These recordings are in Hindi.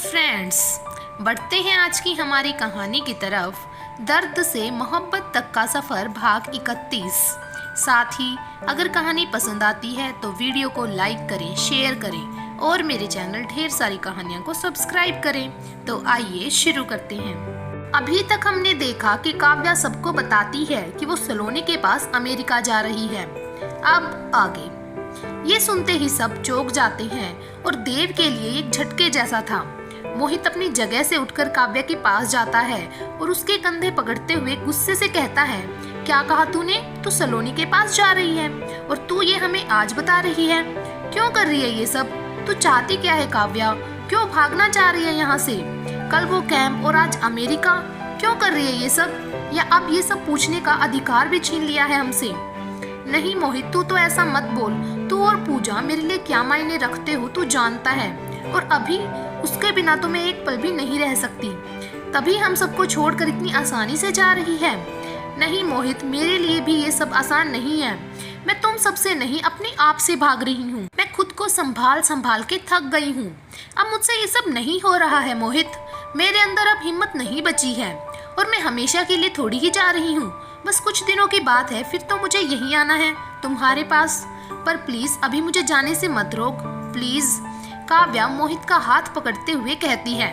फ्रेंड्स, बढ़ते हैं आज की हमारी कहानी की तरफ। दर्द से मोहब्बत तक का सफ़र भाग 31। साथ ही अगर कहानी पसंद आती है तो वीडियो को लाइक करें, शेयर करें और मेरे चैनल ढेर सारी कहानियों को सब्सक्राइब करें। तो आइए शुरू करते हैं। अभी तक हमने देखा कि काव्या सबको बताती है कि वो सलोनी के पास अमेरिका जा रही है। अब आगे ये सुनते ही सब चौंक जाते हैं और देव के लिए एक झटके जैसा था। मोहित अपनी जगह से उठकर काव्या के पास जाता है और उसके कंधे पकड़ते हुए गुस्से से कहता है, क्या कहा तूने? तू सलोनी के पास जा रही है और तू ये हमें आज बता रही है? क्यों कर रही है ये सब? तू चाहती क्या है काव्या? क्यों भागना चाह रही है यहाँ से? कल वो कैंप और आज अमेरिका, क्यों कर रही है ये सब? या अब ये सब पूछने का अधिकार भी छीन लिया है हमसे? नहीं मोहित, तू तो ऐसा मत बोल। तू और पूजा मेरे लिए क्या मायने रखते हो तू जानता है, और अभी उसके बिना तो मैं एक पल भी नहीं रह सकती। तभी हम सबको छोड़कर इतनी आसानी से जा रही है। नहीं मोहित, मेरे लिए भी ये सब आसान नहीं है। मैं तुम सबसे नहीं, अपने आप से भाग रही हूँ। मैं खुद को संभाल संभाल के थक गई हूँ। अब मुझसे ये सब नहीं हो रहा है मोहित। मेरे अंदर अब हिम्मत नहीं बची है और मैं हमेशा के लिए थोड़ी ही जा रही हूँ। बस कुछ दिनों की बात है, फिर तो मुझे यहीं आना है तुम्हारे पास। पर प्लीज अभी मुझे जाने से मत रोक, प्लीज। काव्या मोहित का हाथ पकड़ते हुए कहती है,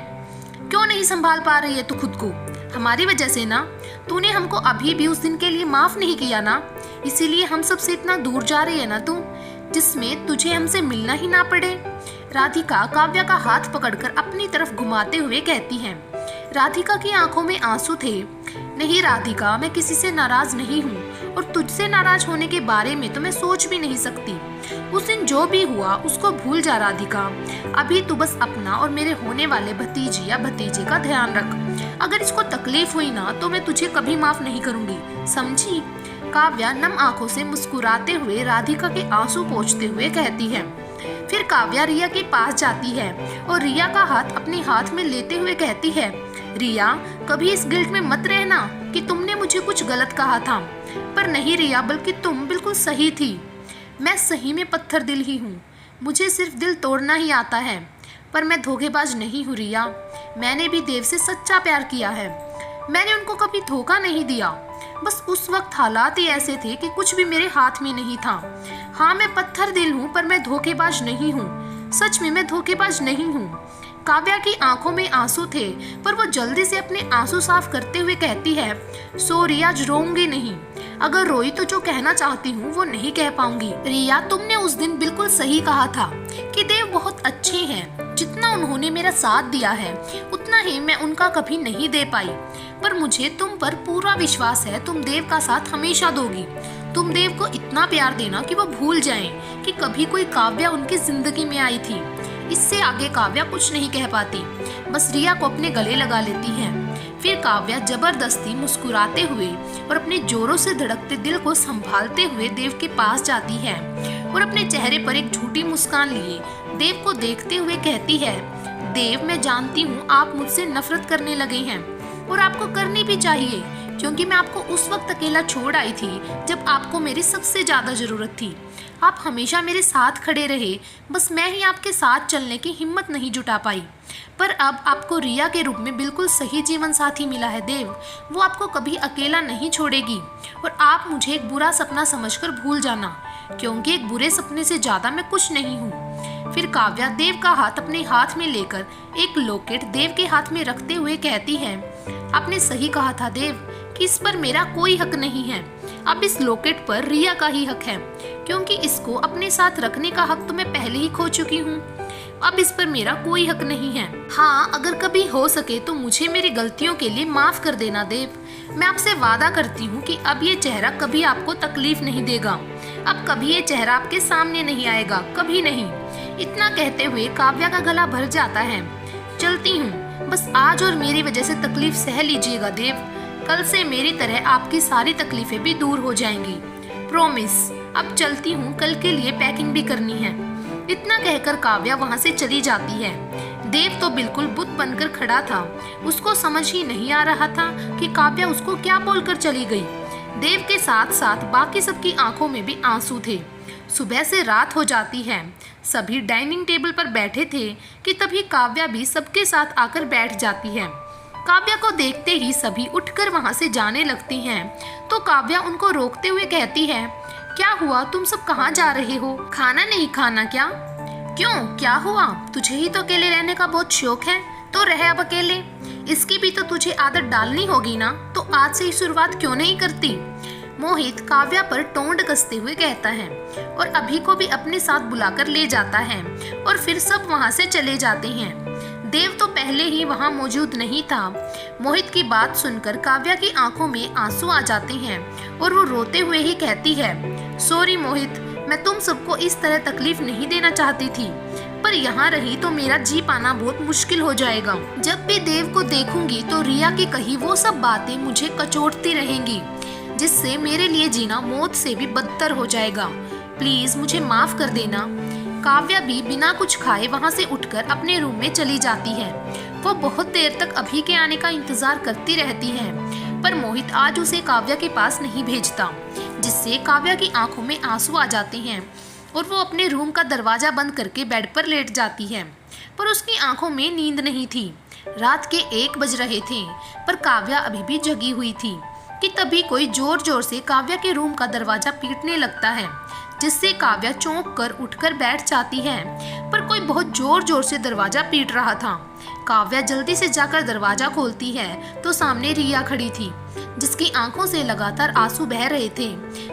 क्यों नहीं संभाल पा रही है तू खुद को? हमारी वजह से ना। तूने हमको अभी भी उस दिन के लिए माफ नहीं किया ना, इसीलिए हम सबसे इतना दूर जा रही है ना तू, जिसमें तुझे हमसे मिलना ही ना पड़े। राधिका काव्या का हाथ पकड़कर अपनी तरफ घुमाते हुए कहती है। राधिका की आंखों में आंसू थे। नहीं राधिका, मैं किसी से नाराज नहीं हूँ और तुझसे नाराज होने के बारे में तो मैं सोच भी नहीं सकती। उस दिन जो भी हुआ उसको भूल जा राधिका। अभी तू बस अपना और मेरे होने वाले भतीजी या भतीजे का ध्यान रख। अगर इसको तकलीफ हुई ना तो मैं तुझे कभी माफ नहीं करूंगी, समझी? काव्या नम आंखों से मुस्कुराते हुए राधिका के आंसू पोंछते हुए कहती है। फिर काव्या रिया के पास जाती है और रिया का हाथ अपने हाथ में लेते हुए कहती है, रिया कभी इस गिल्ट में मत रहना कि तुमने मुझे कुछ गलत कहा था। पर नहीं रिया, बल्कि तुम बिल्कुल सही थी। मैं सही में पत्थर दिल ही हूँ। मुझे सिर्फ दिल तोड़ना ही आता है, पर मैं धोखेबाज नहीं हूँ रिया। मैंने भी देव से सच्चा प्यार किया है। मैंने उनको कभी धोखा नहीं दिया। बस उस वक्त हालात ही ऐसे थे कि कुछ भी मेरे हाथ में नहीं था। हाँ, मैं पत्थर दिल हूँ पर मैं धोखेबाज नहीं हूँ। सच में मैं धोखेबाज नहीं हूँ। काव्या की आंखों में आंसू थे, पर वो जल्दी से अपने आंसू साफ करते हुए कहती है, सो रिया, रोऊंगी नहीं। अगर रोई तो जो कहना चाहती हूँ वो नहीं कह पाऊंगी। रिया, तुमने उस दिन बिल्कुल सही कहा था कि देव बहुत अच्छे हैं। जितना उन्होंने मेरा साथ दिया है उतना ही मैं उनका कभी नहीं दे पाई। पर मुझे तुम पर पूरा विश्वास है, तुम देव का साथ हमेशा दोगी। तुम देव को इतना प्यार देना कि वो भूल जाएं कि कभी कोई काव्या उनकी जिंदगी में आई थी। इससे आगे काव्या कुछ नहीं कह पाती, बस रिया को अपने गले लगा लेती है। फिर काव्या जबरदस्ती मुस्कुराते हुए और अपने जोरों से धड़कते दिल को संभालते हुए देव के पास जाती है और अपने चेहरे पर एक झूठी मुस्कान लिए देव को देखते हुए कहती है, देव, मैं जानती हूँ आप मुझसे नफरत करने लगे हैं और आपको करनी भी चाहिए, क्योंकि मैं आपको उस वक्त अकेला छोड़ आई थी जब आपको मेरी सबसे ज्यादा जरूरत थी। आप हमेशा मेरे साथ खड़े रहे, बस मैं ही आपके साथ चलने की हिम्मत नहीं जुटा पाई। पर अब आपको रिया के रूप में बिल्कुल सही जीवन साथी मिला है देव। वो आपको कभी अकेला नहीं छोड़ेगी और आप मुझे एक बुरा सपना समझकर भूल जाना, क्योंकि एक बुरे सपने से ज्यादा मैं कुछ नहीं हूँ। फिर काव्या देव का हाथ अपने हाथ में लेकर एक लॉकेट देव के हाथ में रखते हुए कहती है, आपने सही कहा था देव कि इस पर मेरा कोई हक नहीं है। अब इस लॉकेट पर रिया का ही हक है, क्योंकि इसको अपने साथ रखने का हक तो मैं पहले ही खो चुकी हूँ। अब इस पर मेरा कोई हक नहीं है। हाँ, अगर कभी हो सके तो मुझे मेरी गलतियों के लिए माफ कर देना देव। मैं आपसे वादा करती हूँ कि अब ये चेहरा कभी आपको तकलीफ नहीं देगा। अब कभी ये चेहरा आपके सामने नहीं आएगा, कभी नहीं। इतना कहते हुए काव्या का गला भर जाता है। चलती हूँ, बस आज और मेरी वजह से तकलीफ सह लीजिएगा देव। कल से मेरी तरह आपकी सारी तकलीफें भी दूर हो जाएंगी, प्रॉमिस। अब चलती हूँ, कल के लिए पैकिंग भी करनी है। इतना कहकर काव्या वहाँ से चली जाती है। देव तो बिल्कुल बुत बनकर खड़ा था। उसको समझ ही नहीं आ रहा था कि काव्या उसको क्या बोलकर चली गई। देव के साथ साथ बाकी सबकी आंखों में भी आंसू थे। सुबह से रात हो जाती है। सभी डाइनिंग टेबल पर बैठे थे कि तभी काव्या भी सबके साथ आकर बैठ जाती है। काव्या को देखते ही सभी उठकर वहां से जाने लगती हैं। तो काव्या उनको रोकते हुए कहती है, क्या हुआ, तुम सब कहाँ जा रहे हो? खाना नहीं खाना क्या? क्यों, क्या हुआ? तुझे ही तो अकेले रहने का बहुत शौक है, तो रह अब अकेले। इसकी भी तो तुझे आदत डालनी होगी ना, तो आज से ही शुरुआत क्यों नहीं करती? मोहित काव्या पर टोंड कसते हुए कहता है और अभी को भी अपने साथ बुलाकर ले जाता है और फिर सब वहां से चले जाते हैं। देव तो पहले ही वहां मौजूद नहीं था। मोहित की बात सुनकर काव्या की आंखों में आंसू आ जाते हैं और वो रोते हुए ही कहती है, सॉरी मोहित, मैं तुम सबको इस तरह तकलीफ नहीं देना चाहती थी, पर यहाँ रही तो मेरा जी पाना बहुत मुश्किल हो जाएगा। जब भी देव को देखूंगी तो रिया की कही वो सब बातें मुझे कचोटती रहेंगी, जिससे मेरे लिए जीना मौत से भी बदतर हो जाएगा। प्लीज मुझे माफ कर देना। काव्या भी बिना कुछ खाए वहां से उठकर अपने रूम में चली जाती है। वो बहुत देर तक अभी के आने का इंतजार करती रहती है, पर मोहित आज उसे काव्या के पास नहीं भेजता, जिससे काव्या की आंखों में आंसू आ जाते हैं और वो अपने रूम का दरवाजा बंद करके बेड पर लेट जाती है। पर उसकी आंखों में नींद नहीं थी। रात के 1 बज रहे थे, पर काव्या अभी भी जगी हुई थी कि तभी कोई जोर जोर से काव्या के रूम का दरवाजा पीटने लगता है, जिससे काव्या चौंक कर उठकर बैठ जाती है। पर कोई बहुत जोर जोर से दरवाजा पीट रहा था। काव्या जल्दी से जाकर दरवाजा खोलती है तो सामने रिया खड़ी थी, जिसकी आंखों से लगातार आंसू बह रहे थे,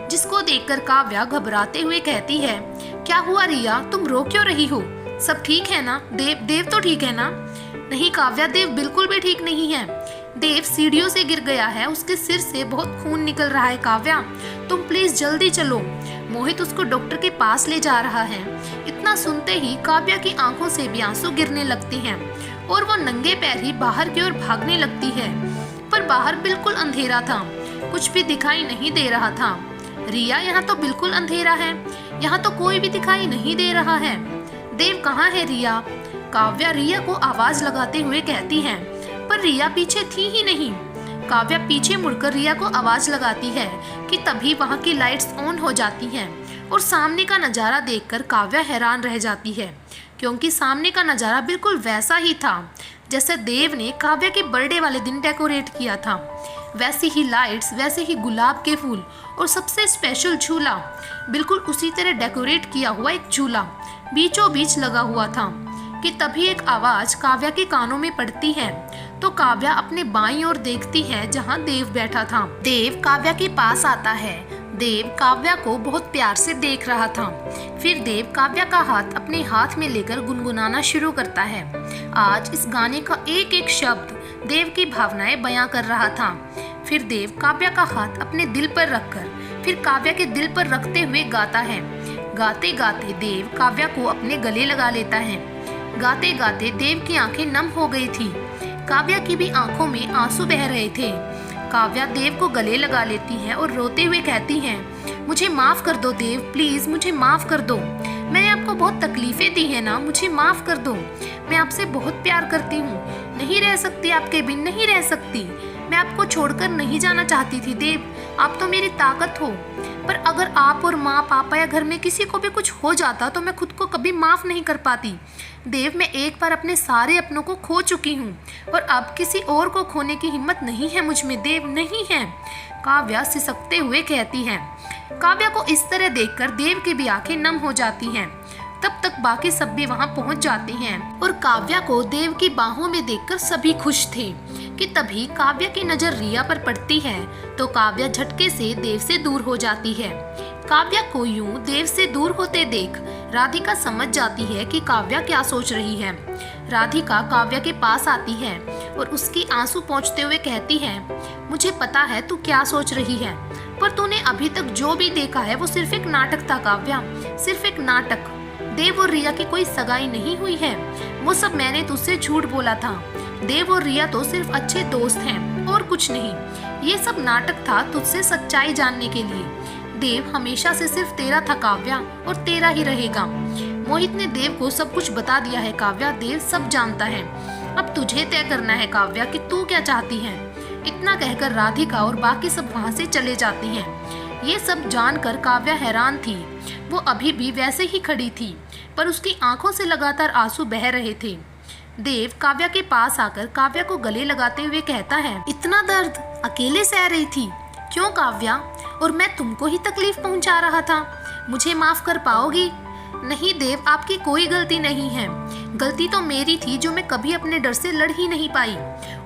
जिसको देखकर काव्या घबराते हुए कहती है, क्या हुआ रिया, तुम रो क्यों रही हो? सब ठीक है ना? देव तो ठीक है ना? नहीं काव्या, देव बिल्कुल भी ठीक नहीं है। देव सीढ़ियों से गिर गया है, उसके सिर से बहुत खून निकल रहा है। काव्या, तुम प्लीज जल्दी चलो। मोहित उसको डॉक्टर के पास ले जा रहा है। इतना सुनते ही काव्या की आंखों से भी आंसू गिरने लगते हैं और वो नंगे पैर ही बाहर की ओर भागने लगती है। पर बाहर बिल्कुल अंधेरा था, कुछ भी दिखाई नहीं दे रहा था। रिया, यहाँ तो बिल्कुल अंधेरा है, यहाँ तो कोई भी दिखाई नहीं दे रहा है। देव कहाँ है रिया? काव्या रिया को आवाज लगाते हुए कहती है, पर रिया पीछे थी ही नहीं। काव्या पीछे मुड़कर रिया को आवाज लगाती है कि तभी वहां की लाइट्स ऑन हो जाती हैं और सामने का नज़ारा देखकर काव्या हैरान रह जाती है, क्योंकि सामने का नज़ारा बिल्कुल वैसा ही था जैसे देव ने काव्या के बर्थडे वाले दिन डेकोरेट किया था। वैसी ही लाइट्स, वैसे ही गुलाब के फूल और सबसे स्पेशल झूला, बिल्कुल उसी तरह डेकोरेट किया हुआ एक झूला बीचों बीच लगा हुआ था कि तभी एक आवाज काव्या के कानों में पड़ती है। तो काव्या अपने बाईं ओर देखती है जहां देव बैठा था। देव काव्या के पास आता है। देव काव्या को बहुत प्यार से देख रहा था। फिर देव काव्या का हाथ अपने हाथ में लेकर गुनगुनाना शुरू करता है। आज इस गाने का एक एक शब्द देव की भावनाएं बयां कर रहा था। फिर देव काव्या का हाथ अपने दिल पर रखकर फिर काव्या के दिल पर रखते हुए गाता है। गाते गाते देव काव्या को अपने गले लगा लेता है। गाते गाते देव की आंखें नम हो गई थी। काव्या की भी आंखों में आंसू बह रहे थे। काव्या देव को गले लगा लेती है और रोते हुए कहती है, मुझे माफ कर दो देव, प्लीज मुझे माफ कर दो। मैंने आपको बहुत तकलीफें दी है ना, मुझे माफ कर दो। मैं आपसे बहुत प्यार करती हूँ, नहीं रह सकती आपके बिन, नहीं रह सकती। मैं आपको छोड़कर नहीं जाना चाहती थी देव, आप तो मेरी ताकत हो। पर अगर आप और माँ, पापा या घर में किसी को भी कुछ हो जाता तो मैं खुद को कभी माफ नहीं कर पाती। देव, मैं एक बार अपने सारे अपनों को खो चुकी हूँ और अब किसी और को खोने की हिम्मत नहीं है मुझ में देव, नहीं है। काव्या सिसकते हुए कहती है। काव्या को इस तरह देखकर देव की भी आंखें नम हो जाती हैं। तब तक बाकी सब भी वहां पहुंच जाते हैं और काव्या को देव की बाहों में देखकर सभी खुश थे कि तभी काव्या की नजर रिया पर पड़ती है तो काव्या झटके से देव से दूर हो जाती है। काव्या को यूं देव से दूर होते देख राधिका समझ जाती है कि काव्या क्या सोच रही है। राधिका काव्या के पास आती है और उसकी आंसू पोंछते हुए कहती है, मुझे पता है तू क्या सोच रही है, पर तूने अभी तक जो भी देखा है वो सिर्फ एक नाटक था काव्या, सिर्फ एक नाटक। देव और रिया की कोई सगाई नहीं हुई है, वो सब मैंने तुझसे झूठ बोला था। देव और रिया तो सिर्फ अच्छे दोस्त हैं और कुछ नहीं। ये सब नाटक था तुझसे सच्चाई जानने के लिए। देव हमेशा से सिर्फ तेरा था काव्या और तेरा ही रहेगा। मोहित ने देव को सब कुछ बता दिया है काव्या, देव सब जानता है। अब तुझे तय करना है काव्या कि तू क्या चाहती है। इतना कहकर राधिका और बाकी सब वहाँ से चले जाती हैं। ये सब जानकर काव्या हैरान थी वो अभी भी वैसे ही खड़ी थी, पर उसकी आंखों से लगातार आंसू बह रहे थे। देव काव्या के पास आकर काव्या को गले लगाते हुए कहता है, इतना दर्द अकेले सह रही थी क्यों काव्या? और मैं तुमको ही तकलीफ पहुंचा रहा था, मुझे माफ कर पाओगी? नहीं देव, आपकी कोई गलती नहीं है। गलती तो मेरी थी जो मैं कभी अपने डर से लड़ ही नहीं पाई।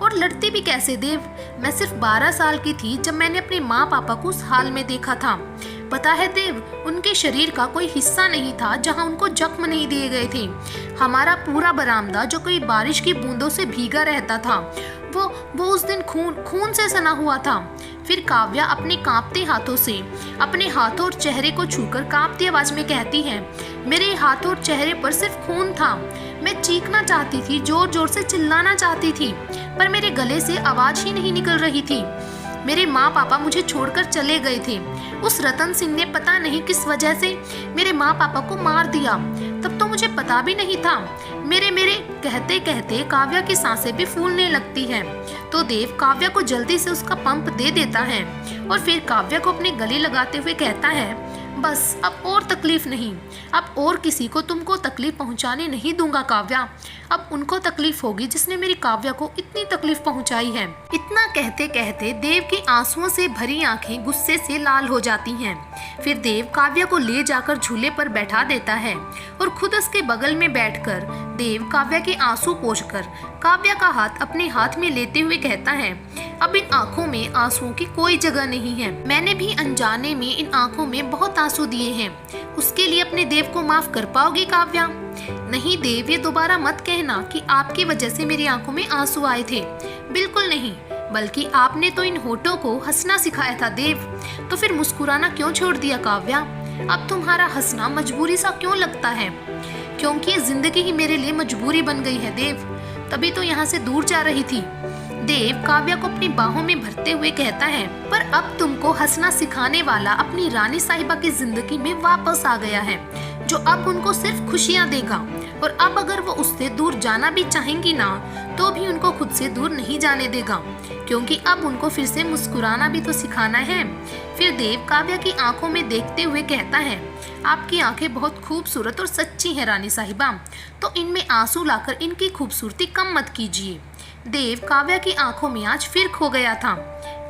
और लड़ती भी कैसे देव? मैं सिर्फ 12 साल की थी जब मैंने अपने माँ पापा को उस हाल में देखा था। पता है देव, उनके शरीर का कोई हिस्सा नहीं था जहाँ उनको जख्म नहीं दिए गए थे। हमारा पूरा बरामदा जो कोई बारिश की बूंदों से भीगा रहता था, वो उस दिन खून से सना हुआ था। फिर काव्या अपने कांपते हाथों से अपने हाथों और चेहरे को छूकर कांपती आवाज में कहती है, मेरे हाथों और चेहरे पर सिर्फ खून था। मैं चीखना चाहती थी, जोर जोर से चिल्लाना चाहती थी, पर मेरे गले से आवाज ही नहीं निकल रही थी। मेरे माँ पापा मुझे छोड़कर चले गए थे। उस रतन सिंह ने पता नहीं किस वजह से मेरे माँ पापा को मार दिया। तब तो मुझे पता भी नहीं था। मेरे मेरे कहते कहते काव्या की सांसें भी फूलने लगती है। तो देव काव्या को जल्दी से उसका पंप दे देता है और फिर काव्या को अपने गले लगाते हुए कहता है, बस अब और तकलीफ नहीं, अब और किसी को तुमको तकलीफ पहुंचाने नहीं दूंगा काव्या। अब उनको तकलीफ होगी जिसने मेरी काव्या को इतनी तकलीफ पहुंचाई है। इतना कहते कहते देव की आंसुओं से भरी आंखें गुस्से से लाल हो जाती हैं। फिर देव काव्या को ले जाकर झूले पर बैठा देता है और खुद उसके बगल में बैठकर देव काव्या के आंसू पोंछकर काव्या का हाथ अपने हाथ में लेते हुए कहता है, अब इन आंखों में आंसुओं की कोई जगह नहीं है। मैंने भी अनजाने में इन आंखों में बहुत आंसू दिए हैं। उसके लिए अपने देव को माफ कर पाओगी काव्या? नहीं देव, ये दोबारा मत कहना कि आपकी वजह से मेरी आंखों में आंसू आए थे। बिल्कुल नहीं, बल्कि आपने तो इन होठों को हंसना सिखाया था देव। तो फिर मुस्कुराना क्यों छोड़ दिया काव्या? अब तुम्हारा हंसना मजबूरी सा क्यों लगता है? क्योंकि ये जिंदगी ही मेरे लिए मजबूरी बन गई है देव, तभी तो यहाँ से दूर जा रही थी। देव काव्या को अपनी बाहों में भरते हुए कहता है, पर अब तुमको हंसना सिखाने वाला अपनी रानी साहिबा की जिंदगी में वापस आ गया है, जो अब उनको सिर्फ खुशियां देगा। और अब अगर वो उससे दूर जाना भी चाहेंगी ना, तो भी उनको खुद से दूर नहीं जाने देगा, क्योंकि अब उनको फिर से मुस्कुराना भी तो सिखाना है। फिर देव काव्या की आंखों में देखते हुए कहता है, आपकी आंखें बहुत खूबसूरत और सच्ची हैं रानी साहिबा, तो इनमें आंसू लाकर इनकी खूबसूरती कम मत कीजिए। देव काव्या की आंखों में आज फिर खो गया था।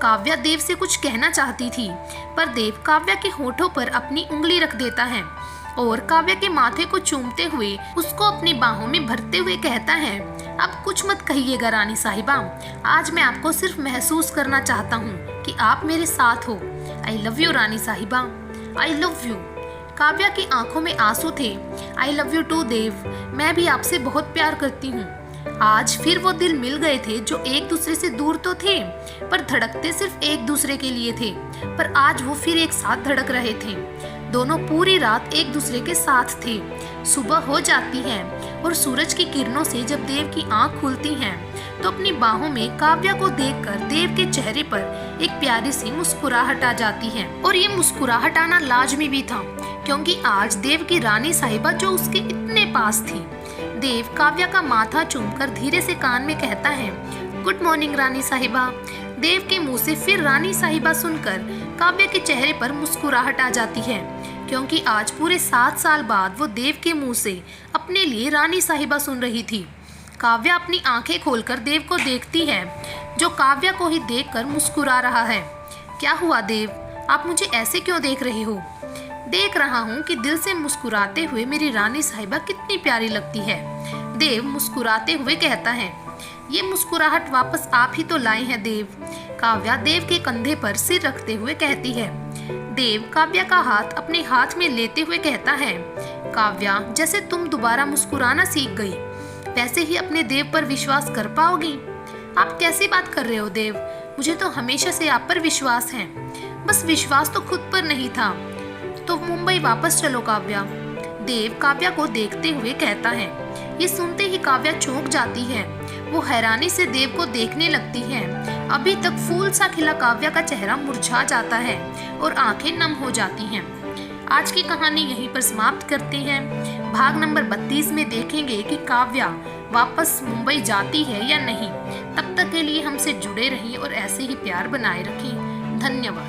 काव्या देव से कुछ कहना चाहती थी, पर देव काव्या के होठों पर अपनी उंगली रख देता है और काव्या के माथे को चूमते हुए उसको अपनी बाहों में भरते हुए कहता है, अब कुछ मत कहिएगा रानी साहिबा, आज मैं आपको सिर्फ महसूस करना चाहता हूँ कि आप मेरे साथ हो। आई लव यू रानी साहिबा, आई लव यू। काव्या की आंखों में आंसू थे। आई लव यू टू देव, मैं भी आपसे बहुत प्यार करती हूँ। आज फिर वो दिल मिल गए थे जो एक दूसरे से दूर तो थे, पर धड़कते सिर्फ एक दूसरे के लिए थे, पर आज वो फिर एक साथ धड़क रहे थे। दोनों पूरी रात एक दूसरे के साथ थे। सुबह हो जाती है और सूरज की किरणों से जब देव की आंख खुलती हैं, तो अपनी बाहों में काव्या को देखकर देव के चेहरे पर एक प्यारी सी मुस्कुराहट आ जाती है। और ये मुस्कुराहट आना लाजमी भी था, क्योंकि आज देव की रानी साहिबा जो उसके इतने पास थी। देव काव्या का माथा चूमकर धीरे से कान में कहता है, गुड मॉर्निंग रानी साहिबा। देव के मुंह से फिर रानी साहिबा सुनकर काव्या के चेहरे पर मुस्कुराहट आ जाती है, क्योंकि आज पूरे 7 साल बाद वो देव के मुंह से अपने लिए रानी साहिबा सुन रही थी। काव्या अपनी आंखें खोलकर देव को देखती है, जो काव्या को ही देखकर मुस्कुरा रहा है। क्या हुआ देव, आप मुझे ऐसे क्यों देख रहे हो? देख रहा हूँ कि दिल से मुस्कुराते हुए मेरी रानी साहिबा कितनी प्यारी लगती है। देव मुस्कुराते हुए कहता है, ये मुस्कुराहट वापस आप ही तो लाए हैं देव। काव्या देव के कंधे पर सिर रखते हुए कहती है। देव काव्या का हाथ अपने हाथ में लेते हुए कहता है, काव्या जैसे तुम दोबारा मुस्कुराना सीख गई, वैसे ही अपने देव पर विश्वास कर पाओगी? आप कैसी बात कर रहे हो देव, मुझे तो हमेशा से आप पर विश्वास है। बस विश्वास तो खुद पर नहीं था। तो मुंबई वापस चलो काव्या, देव काव्या को देखते हुए कहता है। ये सुनते ही काव्या चौंक जाती है। वो हैरानी से देव को देखने लगती है। अभी तक फूल सा खिला काव्या का चेहरा मुरझा जाता है और आंखें नम हो जाती हैं। आज की कहानी यहीं पर समाप्त करते हैं। भाग नंबर 32 में देखेंगे कि काव्या वापस मुंबई जाती है या नहीं। तब तक के लिए हमसे जुड़े रहिए और ऐसे ही प्यार बनाए रखें। धन्यवाद।